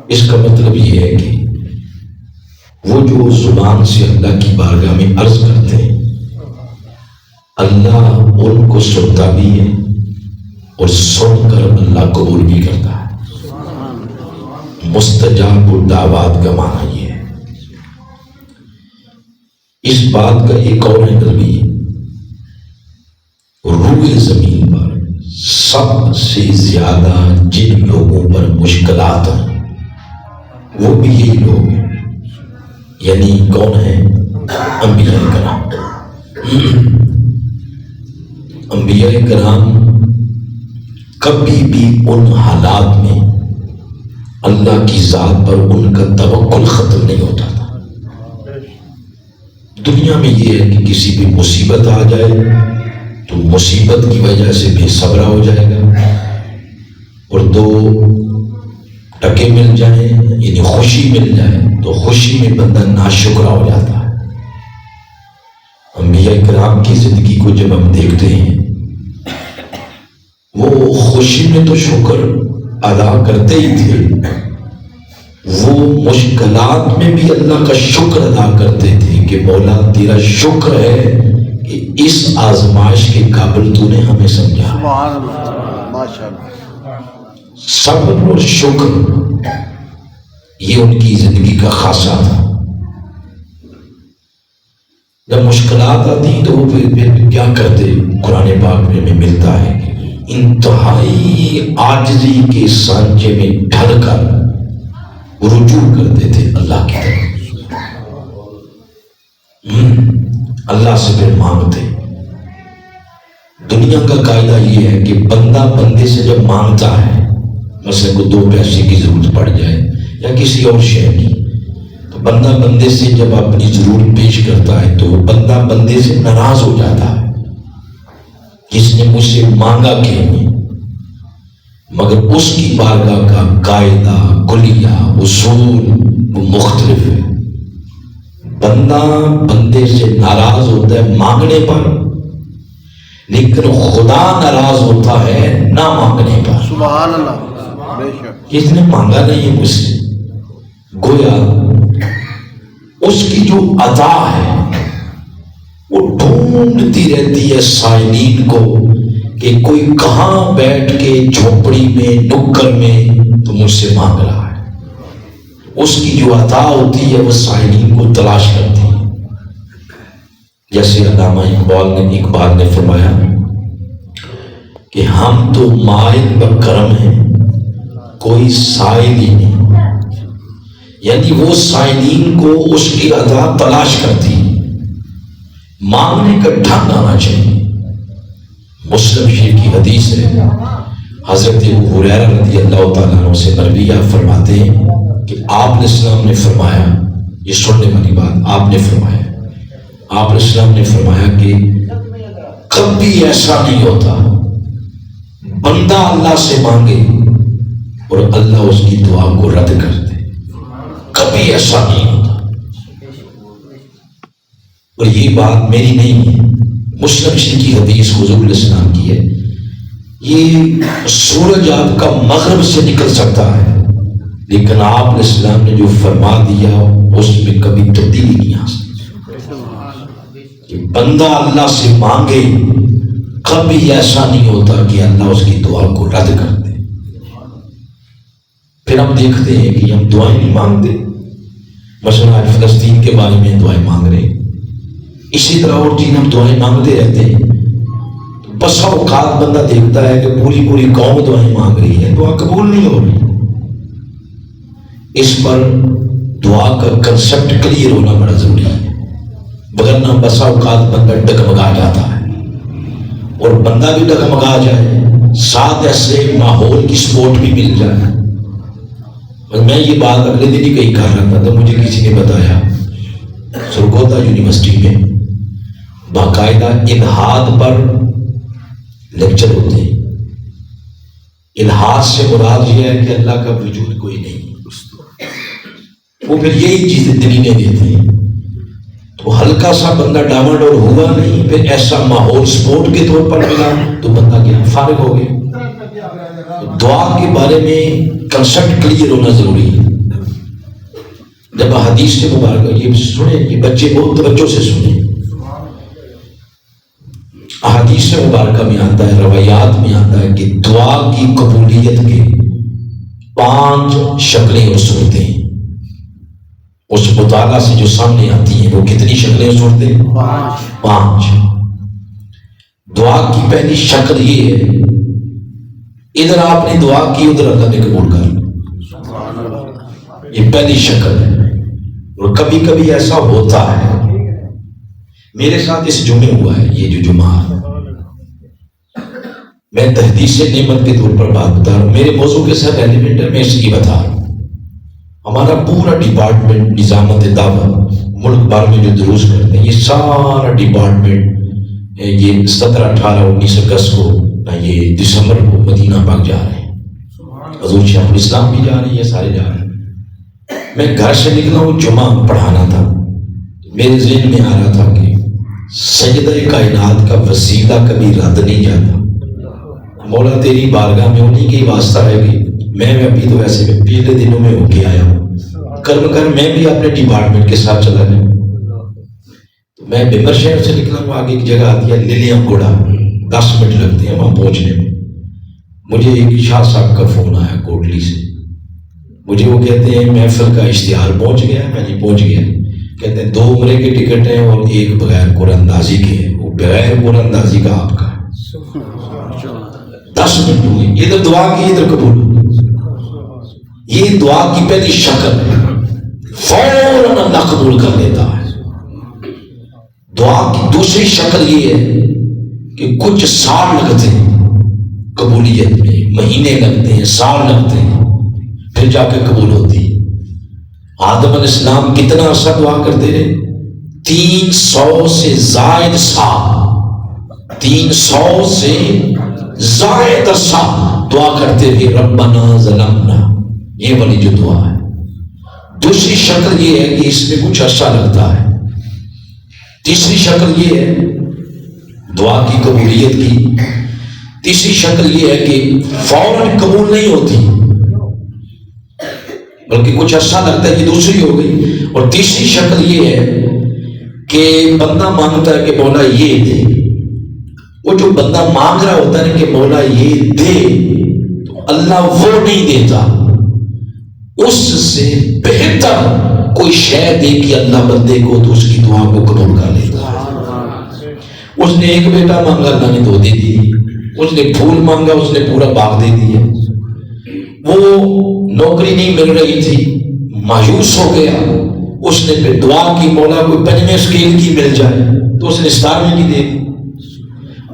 اس کا مطلب یہ ہے کہ وہ جو زبان سے اللہ کی بارگاہ میں عرض کرتے ہیں اللہ ان کو سنتا بھی ہے اور سن کر اللہ قبول بھی کرتا ہے۔ مستجاب الدعوات کا معنی یہ ہے۔ اس بات کا ایک اور اینگل بھی ہے، روح زمین پر سب سے زیادہ جن لوگوں پر مشکلات ہیں وہ بھی یہی لوگ ہیں، یعنی کون ہیں؟ انبیاء کرام۔ انبیاء کرام کبھی بھی ان حالات میں اللہ کی ذات پر ان کا توکل ختم نہیں ہوتا تھا۔ دنیا میں یہ ہے کہ کسی بھی مصیبت آ جائے تو مصیبت کی وجہ سے بے صبرا ہو جائے گا، اور دو ٹکے مل جائیں یعنی خوشی مل جائے تو خوشی میں بندہ ناشکرا ہو جاتا ہے۔ انبیاء کرام کی زندگی کو جب ہم دیکھتے ہیں وہ خوشی میں تو شکر ادا کرتے ہی تھے، وہ مشکلات میں بھی اللہ کا شکر ادا کرتے تھے کہ مولا تیرا شکر ہے کہ اس آزمائش کے قابل تو نے ہمیں سمجھا۔ سبحان اللہ، ماشاءاللہ۔ صبر اور شکر یہ ان کی زندگی کا خاصہ تھا۔ جب مشکلات آتی تو وہ پھر کیا کرتے؟ قرآن پاک میں ہمیں ملتا ہے انتہائی عاجزی کے سانچے میں ڈھل کر رجوع کرتے تھے اللہ کی طرف، اللہ سے پھر مانگتے۔ دنیا کا قاعدہ یہ ہے کہ بندہ بندے سے جب مانگتا ہے، مثلا کو 2 پیسے کی ضرورت پڑ جائے یا کسی اور شے کی، تو بندہ بندے سے جب اپنی ضرورت پیش کرتا ہے تو بندہ بندے سے ناراض ہو جاتا ہے، جس نے مجھ سے مانگا کیوں نہیں؟ مگر اس کی بارگاہ کا قاعدہ کلیہ اصول وہ مختلف ہے۔ بندہ بندے سے ناراض ہوتا ہے مانگنے پر، لیکن خدا ناراض ہوتا ہے نہ مانگنے پر۔ سبحان اللہ، بے شک۔ جس نے مانگا نہیں ہے مجھ سے، گویا اس کی جو عطا ہے وہ ڈھونڈتی رہتی ہے سائلین کو کہ کوئی کہاں بیٹھ کے جھوپڑی میں نکر میں تو مجھ سے مانگ رہا ہے۔ اس کی جو عطا ہوتی ہے وہ سائلین کو تلاش کرتی ہے۔ جیسے علامہ اقبال نے فرمایا کہ ہم تو مائل بکرم ہیں کوئی سائل ہی نہیں، یعنی وہ سائلین کو اس کی عطا تلاش کرتی ہے۔ مانگنے کا ڈھنگ آنا چاہیے۔ مسلم شریف کی حدیث ہے، حضرت ابو ہریرہ رضی اللہ تعالیٰ عنہ سے مرویہ فرماتے ہیں کہ آپ علیہ السلام نے فرمایا، یہ سننے والی بات، آپ نے فرمایا، آپ علیہ السلام نے فرمایا کہ کبھی ایسا نہیں ہوتا بندہ اللہ سے مانگے اور اللہ اس کی دعا کو رد کر دے، کبھی ایسا نہیں ہوتا۔ اور یہ بات میری نہیں ہے، مسلم شریف کی حدیث حضور علیہ السلام کی ہے۔ یہ سورج آپ کا مغرب سے نکل سکتا ہے، لیکن آپ علیہ السلام نے جو فرما دیا اس میں کبھی تبدیلی نہیں آ سکتی۔ کہ بندہ اللہ سے مانگے، کبھی ایسا نہیں ہوتا کہ اللہ اس کی دعا کو رد کر دے۔ پھر ہم دیکھتے ہیں کہ ہم دعائیں نہیں مانگتے، مثلا آج فلسطین کے بارے میں دعائیں مانگ رہے ہیں، اسی طرح اور چیز ہم دعائیں مانگتے رہتے ہیں۔ تو بسا اوقات بندہ دیکھتا ہے کہ پوری قوم دعائیں مانگ رہی ہے، دعا قبول نہیں ہو رہی۔ اس پر دعا کا کنسپٹ کلیئر ہونا بڑا ضروری ہے، وگرنہ بسا اوقات بندہ ڈگمگا جاتا ہے، اور بندہ بھی ڈگمگا جائے ساتھ ایسے ماحول کی سپورٹ بھی مل جائے۔ اور میں یہ بات اگلے دن ہی کہیں کہہ رہا تھا تو مجھے کسی نے بتایا سرگودا یونیورسٹی میں باقاعدہ الحاد پر لیکچر ہوتے ہیں۔ الحاد سے مراد یہ ہے کہ اللہ کا وجود کوئی نہیں، وہ پھر یہی چیزیں دلیلیں دیتے ہیں۔ تو ہلکا سا بندہ ڈاواڈول ہوا نہیں، پھر ایسا ماحول سپورٹ کے طور پر ملا تو بندہ کیا فارغ ہو گیا۔ دعا کے بارے میں کنسپٹ کلیئر ہونا ضروری ہے. جب حدیث سے مبارکہ یہ سنیں، یہ بچے بہت توجہ سے سنیں. حدیث سے مبارکہ میں آتا ہے، روایات میں آتا ہے کہ دعا کی قبولیت کے 5 شکلیں اور صورتیں اس مطالعہ سے جو سامنے آتی ہیں. وہ کتنی شکلیں اور صورتیں؟ 5. دعا کی پہلی شکل یہ ہے، ادھر آپ نے دعا کی، ادھر اللہ نے قبول کر لی. یہ پہلی شکل ہے. اور کبھی کبھی ایسا ہوتا ہے، میرے ساتھ اس جمعے ہوا ہے، یہ جو جمعہ ہے، میں تحدیث نعمت کے طور پر بات بتا رہا ہوں. میرے موضوع کے ساتھ ایلیمنٹ ہے، میں اس کی بتا رہا ہوں. ہمارا پورا ڈپارٹمنٹ نظامت دعوت ملک بھر میں جو دروس کرتے ہیں، یہ سارا ڈپارٹمنٹ یہ 17، 18، 19 اگست کو، یہ دسمبر کو مدینہ پاک جا رہے ہیں. حضور شیخ الاسلام بھی جا رہے ہیں، یہ سارے جا رہے ہیں. میں گھر سے نکلا ہوں، جمعہ پڑھانا تھا. میرے ذہن میں آ رہا تھا کہ سیدہ کائنات کا وسیلہ کبھی رد نہیں جاتا. مولا تیری بارگاہ میں انہیں کی واسطہ ہے کہ میں ابھی تو ایسے میں پہلے دنوں میں ہو کے آیا ہوں، کرم کر میں بھی اپنے ڈپارٹمنٹ کے ساتھ چلا جاؤں. تو میں بمبر شہر سے نکلا ہوں، آگے ایک جگہ آتی ہے للیاں گوڑا، 10 منٹ لگتے ہیں وہاں پہنچنے میں. مجھے ایک شاہ صاحب کا فون آیا کوٹلی سے. مجھے وہ کہتے ہیں محفل کا اشتہار پہنچ گیا. میں نہیں پہنچ گیا. کہتے ہیں 2 عمرے کے ٹکٹ ہیں اور 1 بغیر قرآن اندازی کے ہے. وہ بغیر قرآن اندازی کا آپ کا ہے. 10 منٹ ہوئے، ادھر دعا کی ادھر قبول. یہ دعا کی پہلی شکل ہے، فوراً اللہ قبول کر لیتا ہے. دعا کی دوسری شکل یہ ہے کہ کچھ سال لگتے ہیں قبولیت میں، مہینے لگتے ہیں، سال لگتے ہیں، پھر جا کے قبول ہوتی ہے. آدم علیہ السلام کتنا عرصہ دعا کرتے رہے؟ 300 سے زائد سال، 300 سے زائد عرصہ دعا کرتے رہے، ربنا ظلمنا. یہ والی جو دعا ہے. دوسری شکل یہ ہے کہ اس میں کچھ عرصہ لگتا ہے. تیسری شکل یہ ہے دعا کی قبولیت کی. تیسری شکل یہ ہے کہ فوراً قبول نہیں ہوتی بلکہ کچھ عرصہ لگتا ہے. یہ دوسری ہو گئی. اور تیسری شکل یہ ہے کہ بندہ مانگتا ہے کہ مولا یہ دے. وہ جو بندہ مانگ رہا ہوتا ہے کہ مولا یہ دے، تو اللہ وہ نہیں دیتا. اس سے بہتر کوئی شے دے کہ اللہ بندے کو تو اس کی دعا کو قبول کر لیتا. اس نے 1 بیٹا مانگا، اللہ نے 2 دے دی. اس نے پھول مانگا، اس نے پورا باغ دے دیا. وہ نوکری نہیں مل رہی تھی، مایوس ہو گیا. اس نے پھر دعا کی مولا کوئی 5ویں اسکیل کی مل جائے، تو اس نے 17ویں کی دے دی.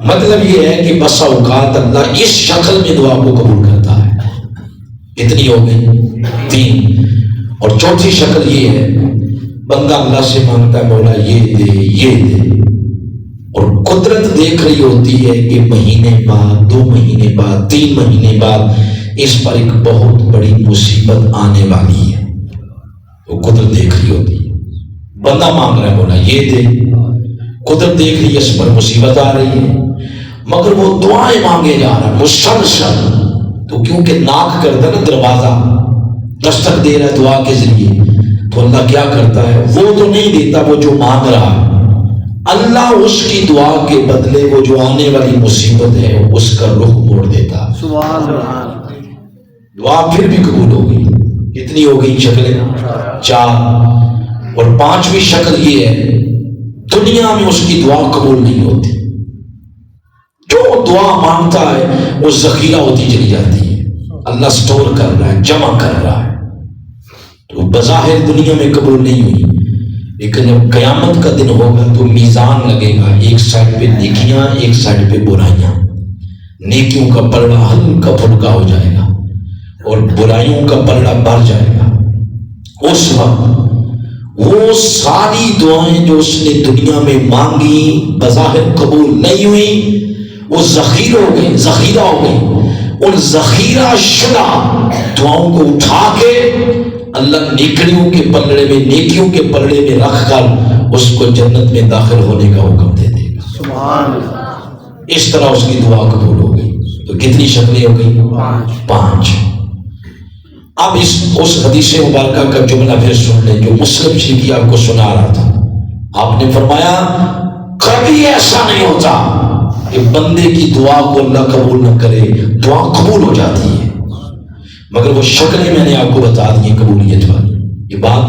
مطلب یہ ہے کہ بسا اوقات اللہ اس شکل میں دعا کو قبول کرتا ہے. اتنی ہو گئی 3. اور چوتھی شکل یہ ہے بندہ اللہ سے مانگتا ہے مولا یہ دے یہ دے، اور قدرت دیکھ رہی ہوتی ہے کہ مہینے بعد، 2 مہینے بعد، 3 مہینے بعد اس پر ایک بہت بڑی مصیبت آنے والی ہے. وہ قدرت دیکھ رہی ہوتی ہے. بندہ مانگ رہا ہے مولا یہ دے، قدرت دیکھ رہی ہے اس پر مصیبت آ رہی ہے، مگر وہ دعائیں مانگے جا رہا ہے مسلسل. تو کیونکہ ناک کرتا ہے نا دروازہ، دستک دے رہا ہے دعا کے ذریعے، تو اللہ کیا کرتا ہے؟ وہ تو نہیں دیتا وہ جو مانگ رہا ہے، اللہ اس کی دعا کے بدلے وہ جو آنے والی مصیبت ہے اس کا رخ موڑ دیتا. سبحان اللہ. دعا پھر بھی قبول ہو گئی. کتنی ہو گئی شکلیں؟ 4. اور 5ویں شکل یہ ہے دنیا میں اس کی دعا قبول نہیں ہوتی. جو دعا مانگتا ہے وہ ذخیرہ ہوتی چلی جاتی ہے. اللہ سٹور کر رہا ہے، جمع کر رہا ہے. تو بظاہر دنیا میں قبول نہیں ہوئی، لیکن جب قیامت کا دن ہوگا تو میزان لگے گا. ایک سائڈ پہ نیکیاں، ایک سائڈ پہ برائیاں. نیکیوں کا پلڑا ہلکا پھلکا ہو جائے گا اور برائیوں کا پلڑا بڑھ جائے گا. اس وقت وہ ساری دعائیں جو اس نے دنیا میں مانگی بظاہر قبول نہیں ہوئی، وہ ذخیرہ ہو گئی. ان ذخیرہ شدہ دعاؤں کو اٹھا کے اللہ نیکیوں کے پلڑے میں رکھ کر اس کو جنت میں داخل ہونے کا حکم دے دے گا. سبحان اللہ. اس طرح اس کی دعا قبول ہو گئی. تو کتنی شکلیں ہو گئی؟ 5. اب اس حدیث مبارکہ کا جملہ پھر سن لیں جو مسلم شریف کی آپ کو سنا رہا تھا. آپ نے فرمایا کبھی ایسا نہیں ہوتا کہ بندے کی دعا کو اللہ قبول نہ کرے. دعا قبول ہو جاتی ہے مگر وہ شکلیں میں نے آپ کو بتا دی ہیں قبولیت والی. یہ بات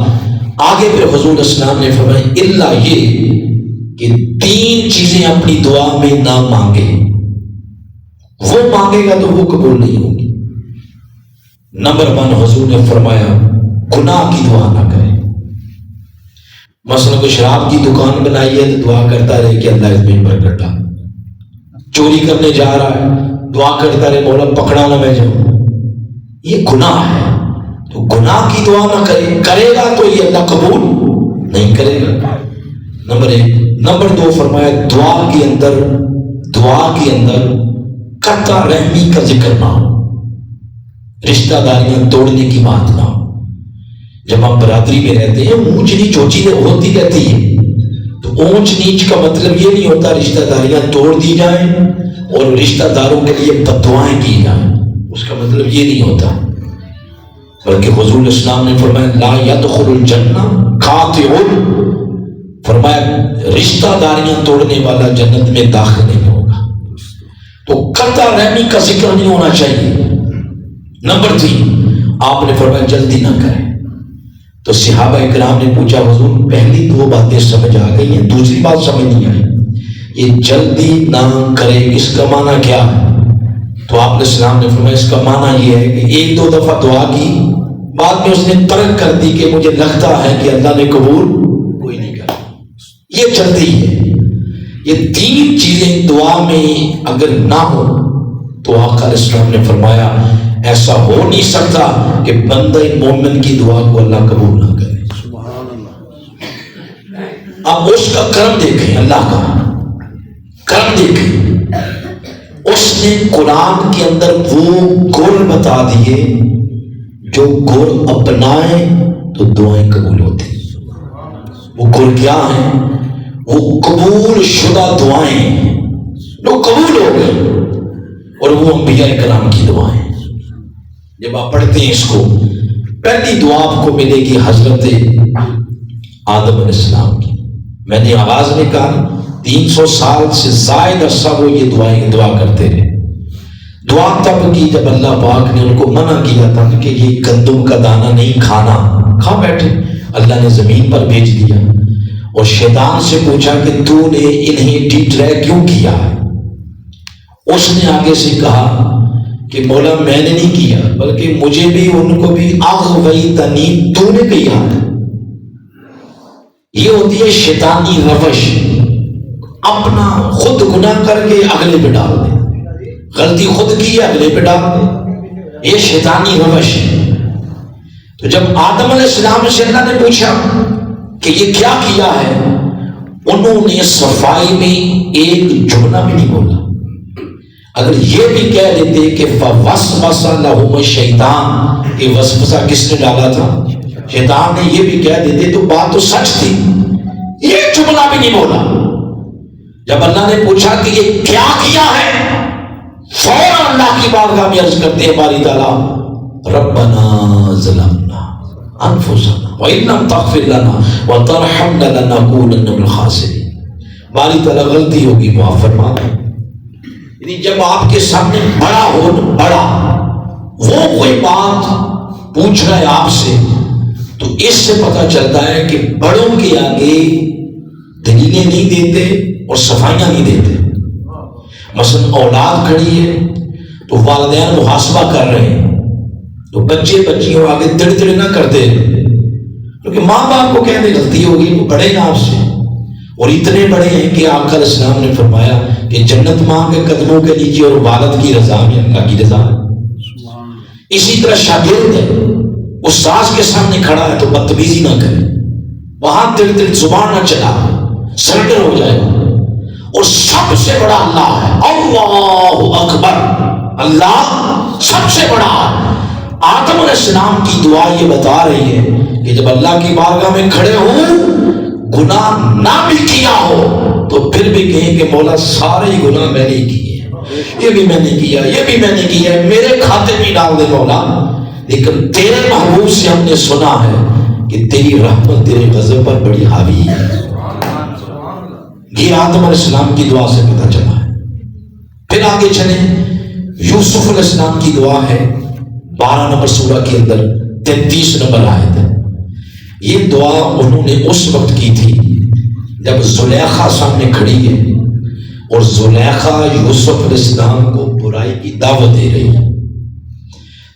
آگے پھر حضور اسلام نے فرمایا الا یہ کہ 3 چیزیں اپنی دعا میں نہ مانگے. وہ مانگے گا تو وہ قبول نہیں ہوگی. نمبر 1 حضور نے فرمایا گناہ کی دعا نہ کرے. مثلا کوئی شراب کی دکان بنائی ہے تو دعا کرتا رہے کہ اللہ اس میں برکت ڈال. چوری کرنے جا رہا ہے دعا کرتا رہے مولا پکڑا نہ میں جاؤں. یہ گناہ ہے. تو گناہ کی دعا نہ کرے گا تو یہ اللہ قبول نہیں کرے گا. نمبر 1. نمبر 2 فرمایا دعا کے اندر قطع رحمی کا ذکر نہ ہو. رشتہ داریاں توڑنے کی بات نہ ہو. جب ہم برادری میں رہتے ہیں اونچ نیچ ہوتی رہتی ہے. تو اونچ نیچ کا مطلب یہ نہیں ہوتا رشتہ داریاں توڑ دی جائیں اور رشتہ داروں کے لیے بددعائیں کی جائیں. اس کا مطلب یہ نہیں ہوتا. بلکہ حضور اسلام نے فرمایا لا يدخل الجنہ قاطع. فرمایا رشتہ داریاں توڑنے والا جنت میں داخل نہیں ہوگا. تو قطع رحمی کا ذکر نہیں ہونا چاہیے. نمبر 3 آپ نے فرمایا جلدی نہ کریں. تو صحابہ کرام نے پوچھا حضور پہلی 2 باتیں سمجھ آ گئی ہیں دوسری بات سمجھ نہیں آئی. یہ جلدی نہ کرے اس کا معنی کیا ہے؟ تو آپ نے اسلام نے فرمایا اس کا معنی یہ ہے کہ 1-2 دفعہ دعا کی بعد میں اس نے ترک کر دی کہ مجھے لگتا ہے کہ اللہ نے قبول کوئی نہیں کرا. یہ جلدی ہے. یہ 3 چیزیں دعا میں اگر نہ ہو تو آقا علیہ السلام نے فرمایا ایسا ہو نہیں سکتا کہ بندہ مومن کی دعا کو اللہ قبول نہ کرے. اب اس کا کرم دیکھیں, اللہ کا کرم دیکھیں. اس نے قرآن کے اندر وہ گر بتا دیے جو گر اپنائیں تو دعائیں قبول ہوتی. وہ گر کیا ہیں؟ وہ قبول شدہ دعائیں جو قبول ہو گئی, اور وہ انبیاء کرام کی دعائیں. جب آپ پڑھتے ہیں اس کو, پہلی دعا آپ کو ملے گی حضرت آدم علیہ السلام کی. میں نے آغاز میں کہا 300 سال سے زائد عرصہ وہ یہ دعا کرتے رہے. دعا تب کی جب اللہ پاک نے ان کو منع کیا تھا کہ یہ گندم کا دانہ نہیں کھانا. کھا بیٹھے, اللہ نے زمین پر بھیج دیا اور شیطان سے پوچھا کہ تو نے انہیں ڈیٹرائے کیوں کیا ہے؟ اس نے آگے سے کہا کہ مولا میں نے نہیں کیا بلکہ مجھے بھی ان کو بھی اغویتنی تو نے کیا. یہ ہوتی ہے شیطانی روش, اپنا خود گناہ کر کے اگلے پہ ڈال دے. غلطی خود کی ہے اگلے پہ ڈال دے, یہ شیطانی روش ہے. تو جب آدم علیہ السلام سے اللہ نے پوچھا کہ یہ کیا کیا ہے, انہوں نے صفائی میں ایک جملہ بھی نہیں بولا. اگر یہ بھی کہہ دیتے کہ فوسوس لہم الشیطان, کہ وسوسہ کس نے ڈالا تھا؟ شیطان نے, یہ بھی کہہ دیتے تو بات تو سچ تھی. یہ جملہ بھی نہیں بولا. جب اللہ نے پوچھا کہ یہ کیا کیا ہے, فوراً اللہ کی بارگاہ میں عرض کرتے ہیں باری تعالیٰ ربنا ظلمنا انفسنا وان لم تغفر لنا وترحمنا لنکونن من الخاسرین. باری تعالیٰ غلطی ہوگی معاف فرما. یعنی جب آپ کے سامنے بڑا وہ کوئی بات پوچھ رہا ہے آپ سے, تو اس سے پتہ چلتا ہے کہ بڑوں کے آگے دلیلیں نہیں دیتے اور صفائیاں نہیں دیتے. مثلا اولاد کھڑی ہے تو والدین محاسبہ کر رہے ہیں تو بچے بچیوں آگے تڑ نہ کرتے, کیونکہ ماں باپ کو کہنے غلطی ہوگی, وہ بڑے ہیں آپ سے اور اتنے بڑے ہیں کہ آقا علیہ السلام نے فرمایا کہ جنت ماں کے قدموں کے نیچے اور والد کی رضا میں اللہ کی رضا ہے. اسی طرح شاگرد ہے, استاذ کے سامنے کھڑا ہے تو بدتمیزی نہ کرے, وہاں دل زبان نہ چلا, سرنڈر ہو جائے. اور سب سے بڑا اللہ ہے, اللہ اکبر, اللہ سب سے بڑا ہے. آدم علیہ السلام کی دعا یہ بتا رہی ہے کہ جب اللہ کی بارگاہ میں کھڑے ہوں, گناہ نہ بھی کیا ہو تو پھر بھی کہیں کہ مولا سارے گناہ میں نے کیے, یہ بھی میں نے کیا، یہ بھی میں نے کیا، میرے کھاتے بھی ڈال دے مولا، لیکن تیرے محبوب سے ہم نے سنا ہے کہ تیری رحمت تیرے غضب پر بڑی حاوی ہے۔ یہ آدم علیہ السلام کی دعا سے پتہ چلا ہے۔ پھر آگے چلیں، یوسف علیہ السلام کی دعا ہے 12 نمبر سورہ کے اندر 33 نمبر آیت ہے۔ یہ دعا انہوں نے اس وقت کی تھی جب زلیخا سامنے کھڑی ہے اور زلیخا یوسف علیہ السلام کو برائی کی دعوت دے رہی ہے۔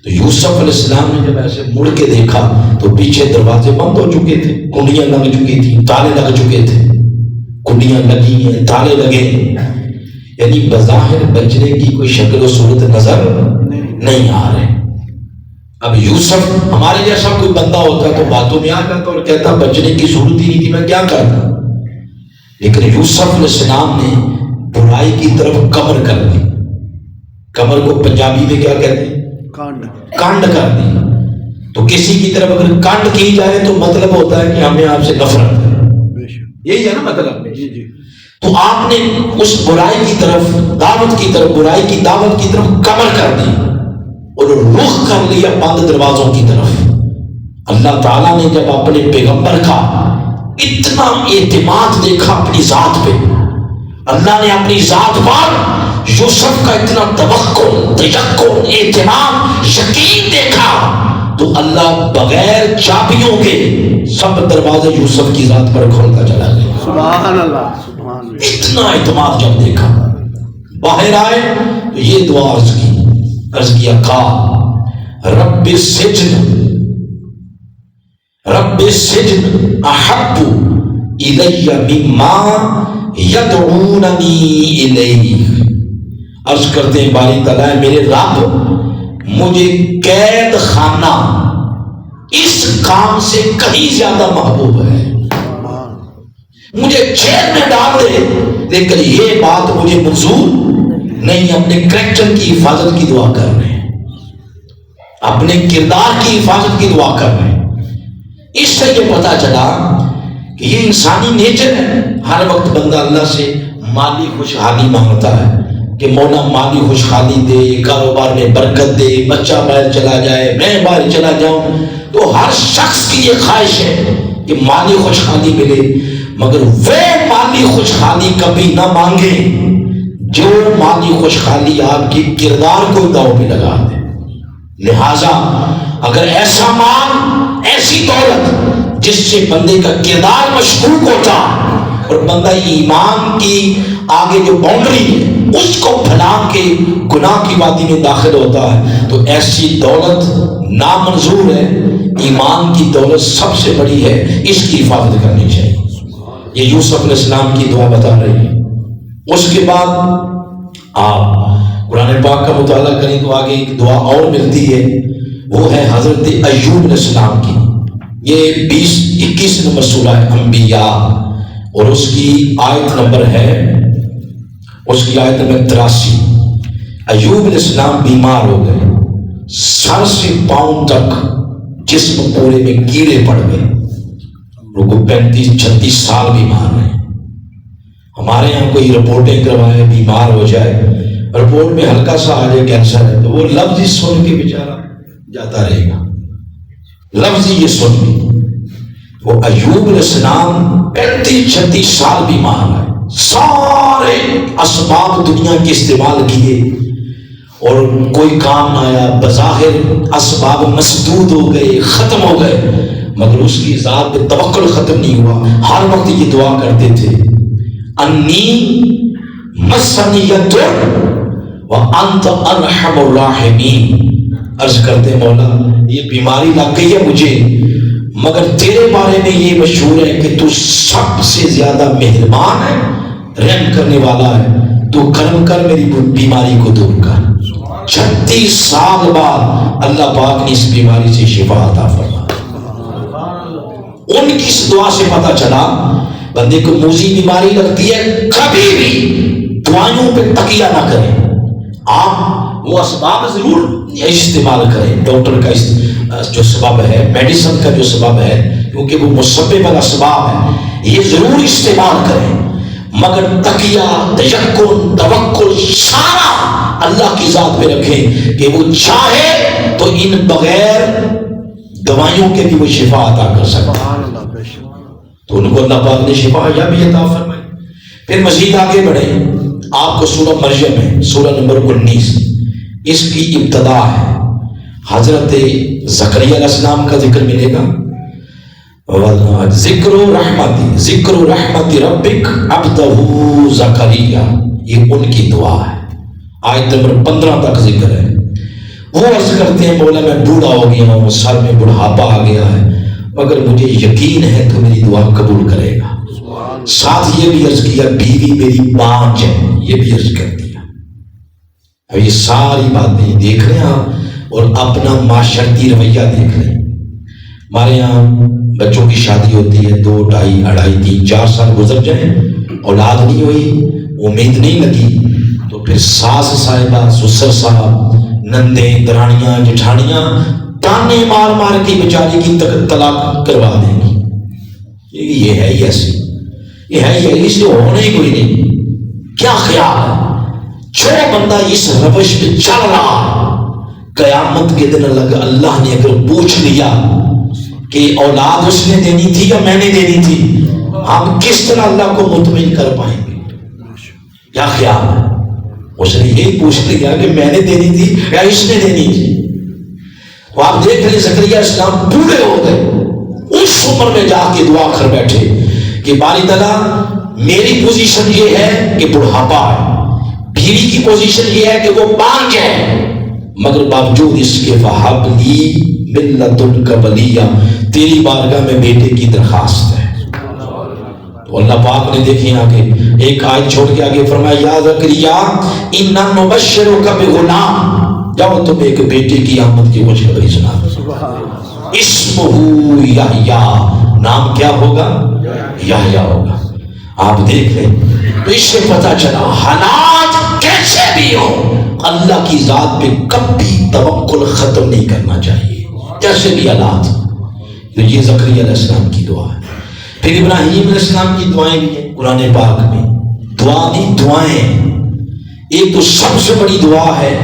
تو یوسف علیہ السلام نے جب ایسے مڑ کے دیکھا تو پیچھے دروازے بند ہو چکے تھے، کنڈیاں لگ چکی تھی، تالے لگ چکے تھے، کنڈیاں لگی ہیں، تالے لگے ہیں، یعنی بظاہر بچنے کی کوئی شکل و صورت نظر نہیں آ رہے۔ اب یوسف ہمارے جیسا کوئی بندہ ہوتا تو باتوں میں آ جاتا اور کہتا بچنے کی صورت ہی نہیں تھی، میں کیا کرتا، لیکن یوسف علیہ السلام نے برائی کی طرف کمر کر دی۔ کمر کو پنجابی میں کیا کہتے ہیں؟ کانڈ کر دی۔ تو کسی کی طرف اگر کانڈ کی جائے تو مطلب ہوتا ہے کہ ہمیں آپ سے نفرت ہے، یہی ہے نا مطلب۔ تو آپ نے اس برائی کی طرف، دعوت کی طرف، برائی کی دعوت کی طرف کمر کر دی اور رخ کر لیا بند دروازوں کی طرف۔ اللہ تعالیٰ نے جب اپنے پیغمبر کا اتنا اعتماد دیکھا اپنی ذات پہ، اللہ نے اپنی ذات پر یوسف کا اتنا توکل، تیقن، اعتماد، یقین دیکھا تو اللہ بغیر چابیوں کے سب دروازے یوسف کی ذات پر کھولتا چلا گیا۔ سبحان اللہ، سبحان اللہ۔ اتنا اعتماد جب دیکھا، باہر آئے تو یہ دعا عرض کیا رب السجن احب الی مما یدعوننی الیہ۔ عرض کرتے ہیں باری تعالیٰ میرے رب، مجھے قید خانہ اس کام سے کہیں زیادہ محبوب ہے، مجھے جیل میں ڈال دے لیکن یہ بات مجھے منظور نہیں۔ اپنے کریکٹر کی حفاظت کی دعا کر رہے ہیں، اپنے کردار کی حفاظت کی دعا کر رہے ہیں۔ اس سے یہ پتا چلا کہ یہ انسانی نیچر ہے، ہر وقت بندہ اللہ سے مالی خوشحالی مانگتا ہے کہ مولا مالی خوشحالی دے، کاروبار میں برکت دے، بچہ باہر چلا جائے، میں باہر چلا جاؤں۔ تو ہر شخص کی یہ خواہش ہے کہ مالی خوشحالی ملے، مگر وہ مالی خوشحالی کبھی نہ مانگے جو مالی خوشحالی آپ کی کردار کو داؤ پہ لگا دے۔ لہذا اگر ایسا مال، ایسی دولت جس سے بندے کا کردار مشکوک ہوتا اور بندہ ایمان کی آگے جو باؤنڈری ہے اس کو پھیلا کے گناہ کی وادی میں داخل ہوتا ہے، تو ایسی دولت نامنظور ہے۔ ایمان کی دولت سب سے بڑی ہے، اس کی حفاظت کرنی چاہیے۔ یہ یوسف علیہ السلام کی دعا بتا رہی ہے۔ اس کے بعد آپ قرآن پاک کا مطالعہ کریں تو آگے ایک دعا اور ملتی ہے، وہ ہے حضرت ایوب علیہ السلام کی۔ یہ 21 نمبر سورہ ہے انبیاء، اور اس کی آیت نمبر ہے، اس کی آیت نمبر 83۔ ایوب علیہ السلام بیمار ہو گئے، سر سے پاؤں تک جسم پورے میں کیڑے پڑ گئے، وہ 35-36 سال بیمار رہے۔ ہمارے یہاں کوئی رپورٹیں کروائے، بیمار ہو جائے، رپورٹ میں ہلکا سا آ جائے کینسر ہے، تو وہ لفظ ہی سن کے بیچارہ جاتا رہے گا، لفظ ہی یہ سن کے۔ وہ ایوب علیہ السلام 35-36 سال بیمار ہے، سارے اسباب دنیا کے استعمال کیے اور کوئی کام نہ آیا، بظاہر اسباب مسدود ہو گئے، ختم ہو گئے، مگر اس کی ذات پہ توکل ختم نہیں ہوا۔ ہر وقت یہ دعا کرتے تھے، انی مسنی الضر وانت ارحم الراحمین۔ عرض کرتے مولا یہ بیماری لگ گئی ہے مجھے، مگر تیرے بارے میں یہ مشہور ہے کہ تو سب سے زیادہ مہربان ہے، رحم کرنے والا ہے، تو کرم کر میری بیماری کو دور کر۔ 36 سال بعد اللہ پاک نے اس بیماری سے شفا عطا فرمائی۔ ان کی اس دعا سے پتہ چلا بندے کو موذی بیماری لگتی ہے کبھی بھی دعائوں پہ تکیہ نہ کریں، آپ وہ اسباب ضرور استعمال کریں، ڈاکٹر کا جو سبب ہے، میڈیسن کا جو سبب ہے، کیونکہ وہ مسبب والا اسباب ہے، یہ ضرور استعمال کریں، مگر تقیہ، تیقن، توکل سارا اللہ کی ذات پہ رکھیں کہ وہ چاہے تو ان بغیر دوائیوں کے بھی وہ شفا عطا کر سکتا ہے۔ تو ان کو اللہ پاک نے شفا یا بھی عطا فرمائی۔ پھر مزید آگے بڑھے، آپ کو سورہ مریم ہے، سورہ نمبر 19، اس کی ابتدا ہے، حضرت زکریا علیہ السلام کا ذکر ملے گا۔ ذکر رحمت ربک عبدہ زکریا، یہ ان کی دعا ہے، آیت نمبر 15 تک ذکر ہے۔ وہ عرض کرتے ہیں مولا میں بوڑھا ہو گیا ہوں، سر میں بڑھاپا آ گیا ہے، مگر مجھے یقین ہے تو میری دعا قبول کرے گا۔ ساتھ یہ بھی عرض کیا بیوی میری 5 ہے، یہ بھی عرض کر دیا۔ اب یہ ساری باتیں دیکھ رہے ہیں اور اپنا معاشرتی رویہ دیکھ رہے ہیں۔ ہمارے یہاں بچوں کی شادی ہوتی ہے، 2، 2.5، 2.5، 3، 4 سال گزر جائیں، اولاد نہیں ہوئی، امید نہیں لگی، تو پھر ساس صاحبہ، سسر صاحب، نندیں، درانیاں، جٹھانیاں تانے مار مار کے بیچاری کی طلاق کروا دیں گی۔ یہ ہے ہی ایسی، یہ ہے ہی، اس سے ہونا ہی کوئی نہیں۔ کیا خیال ہے جو بندہ اس روش پہ چل رہا، قیامت کے دن اللہ نے اگر پوچھ لیا کہ اولاد اس نے دینی تھی یا میں نے دینی تھی، ہم کس طرح اللہ کو مطمئن کر پائیں گے؟ کیا خیال ہے؟ اس نے یہی پوچھ لیا کہ میں نے دینی تھی یا اس نے دینی تھی۔ تو آپ دیکھ لیں زکریا السلام بوڑھے ہو گئے، اس عمر میں جا کے دعا کر بیٹھے کہ باری تعالیٰ میری پوزیشن یہ ہے کہ بڑھاپا ہے، بیوی کی پوزیشن یہ ہے کہ وہ 5 ہے، مگر باوجود اس کے فہب لی من لدنک ولیہ، تیری بارگاہ میں بیٹے کی درخواست ہے۔ تو اللہ پاک نے دیکھیں آگے ایک آیت چھوڑ کے آگے فرمایا یا زکریا انا نبشرک بغلام، جاؤ تم ایک بیٹے کی آمد کی خوشخبری سنا دو، اسمہ یحییٰ، نام کیا ہوگا؟ یحییٰ ہوگا۔ آپ دیکھ لیں تو اس سے پتہ چلا حالات کیسے بھی ہو اللہ کی ذات پہ کبھی توکل ختم نہیں کرنا چاہیے، جیسے بھی حالات۔ تو یہ زکریا علیہ السلام کی دعا ہے۔ پھر ابراہیم علیہ السلام کی دعائیں بھی ہیں قرآن پاک میں، دعا نہیں دعائیں۔ ایک تو سب سے بڑی دعا ہے،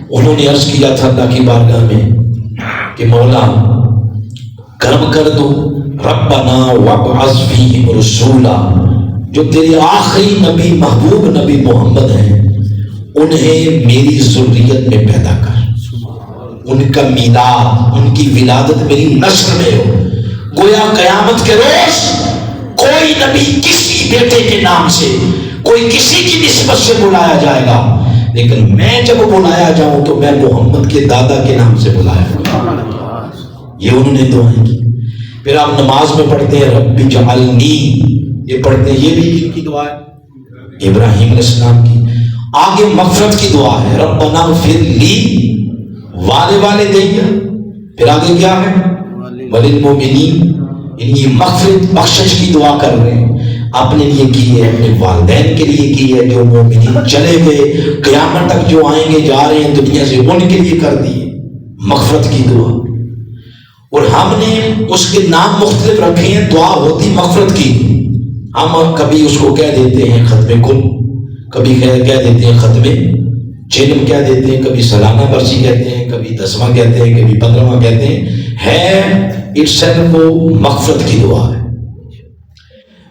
انہوں نے عرض کیا تھا اللہ کی بارگاہ میں کہ مولا کرم کر دو، ربنا وابعث فیہم رسولا، جو تیرے آخری نبی محبوب نبی محمد ہیں انہیں میری ذریت میں پیدا کر، ان کا میلاد، ان کی ولادت میری نسل میں ہو۔ گویا قیامت کے روز کوئی نبی کسی بیٹے کے نام سے، کوئی کسی کی نسبت سے بلایا جائے گا، لیکن میں جب بلایا جاؤں تو میں محمد کے دادا کے نام سے بلایا گا۔ یہ انہوں نے دعائیں کی۔ پھر آپ نماز میں پڑھتے ہیں رب اجعلنی، یہ پڑھتے ہیں، یہ بھی ان کی دعا ہے ابراہیم علیہ السلام کی۔ آگے مغفرت کی دعا ہے ربنا اغفر لی والدیّ، پھر آگے کیا ہے وللمؤمنین، یہ مغفرت بخشش کی دعا کر رہے ہیں، اپنے لیے کی ہے، اپنے والدین کے لیے کی ہے، جو مومنین چلے گئے قیامت تک جو آئیں گے جا رہے ہیں دنیا سے، ان کے لیے کر دیے مغفرت کی دعا۔ اور ہم نے اس کے نام مختلف رکھے ہیں، دعا ہوتی مغفرت کی، ہم کبھی اس کو کہہ دیتے ہیں ختم کل، کبھی کہہ دیتے ہیں ختم چلم کہہ دیتے ہیں، کبھی سالانہ برسی کہتے ہیں، کبھی 10واں کہتے ہیں، کبھی 15واں کہتے ہیں، ہے اٹسیلف وہ مغفرت کی دعا ہے۔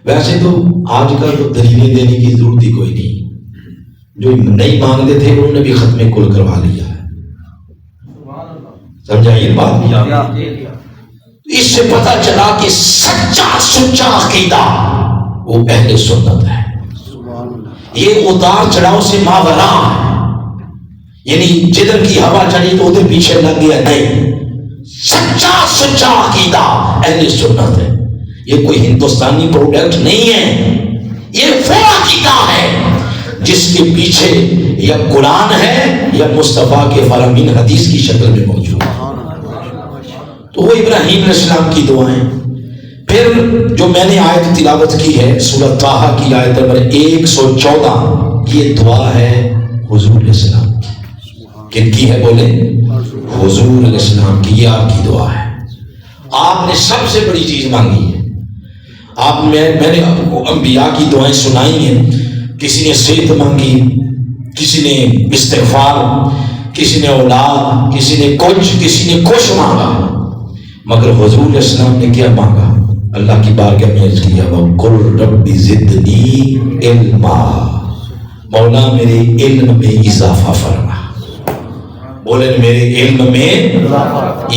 ویسے تو آج کل تو دلیلیں دینے کی ضرورت ہی کوئی نہیں، جو نہیں مانگتے تھے انہوں نے بھی ختم کل کروا لیا ہے، سمجھائیے بات بھی۔ اس سے پتہ چلا کہ سچا سچا عقیدہ وہ اہل سنت ہے، یہ اتار چڑھاؤ سے ماورا ہے، یعنی جدھر کی ہوا چلی تو ادھر پیچھے لگ گیا، نہیں، سچا سچا عقیدہ اہل سنت ہے۔ یہ کوئی ہندوستانی پروڈکٹ نہیں ہے، یہ وہ عقیدہ ہے جس کے پیچھے یا قرآن ہے یا مصطفیٰ کے فرامین حدیث کی شکل میں موجود ہے۔ تو وہ ابراہیم علیہ السلام کی دعائیں۔ پھر جو میں نے آیت تلاوت کی ہے سورہ طٰہٰ کی آیت نمبر 114، یہ دعا ہے حضور علیہ السلام کی۔ کن کی ہے بولے؟ حضور علیہ السلام کی، یہ آپ کی دعا ہے۔ آپ نے سب سے بڑی چیز مانگی ہے، آپ میں نے انبیاء کی دعائیں سنائی ہیں، کسی نے صحت مانگی، کسی نے استغفار، کسی نے اولاد، کسی نے کچھ مانگا، مگر حضور علیہ السلام نے کیا مانگا؟ اللہ کی بارگاہ میں عرض کیا وَقُلْ رَبِّ زِدْنِی عِلْمًا، مولا میرے علم میں اضافہ فرما، بولے میرے علم میں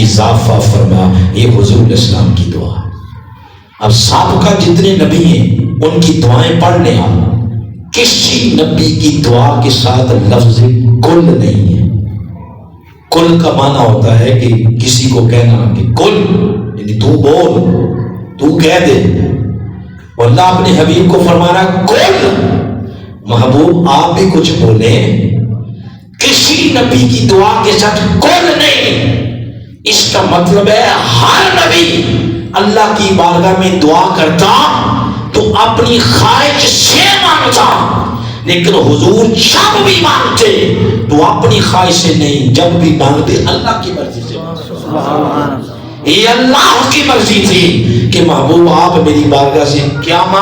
اضافہ فرما۔ یہ حضور علیہ السلام کی دعا۔ اب سابقہ جتنے نبی ہیں ان کی دعائیں پڑھ لیں آپ، کسی نبی کی دعا کے ساتھ لفظ کل نہیں ہے۔ کل کا معنی ہوتا ہے کہ کسی کو کہنا کہ کل یعنی تو بول، تو کہہ دے، اور اللہ اپنے حبیب کو فرمانا کل، محبوب آپ بھی کچھ بولیں۔ کسی نبی کی دعا کے ساتھ کل نہیں، اس کا مطلب ہے ہر نبی اللہ کی بارگاہ میں دعا کرتا تو اپنی خواہش سے مانگتا، لیکن حضور جب بھی مانگتے تو اپنی خواہش سے نہیں، جب بھی مانگتے اللہ کی مرضی سے مانگتے۔ یہ اللہ کی مرضی تھی کہ محبوب آپ میری بارگاہ سے کیا مانگ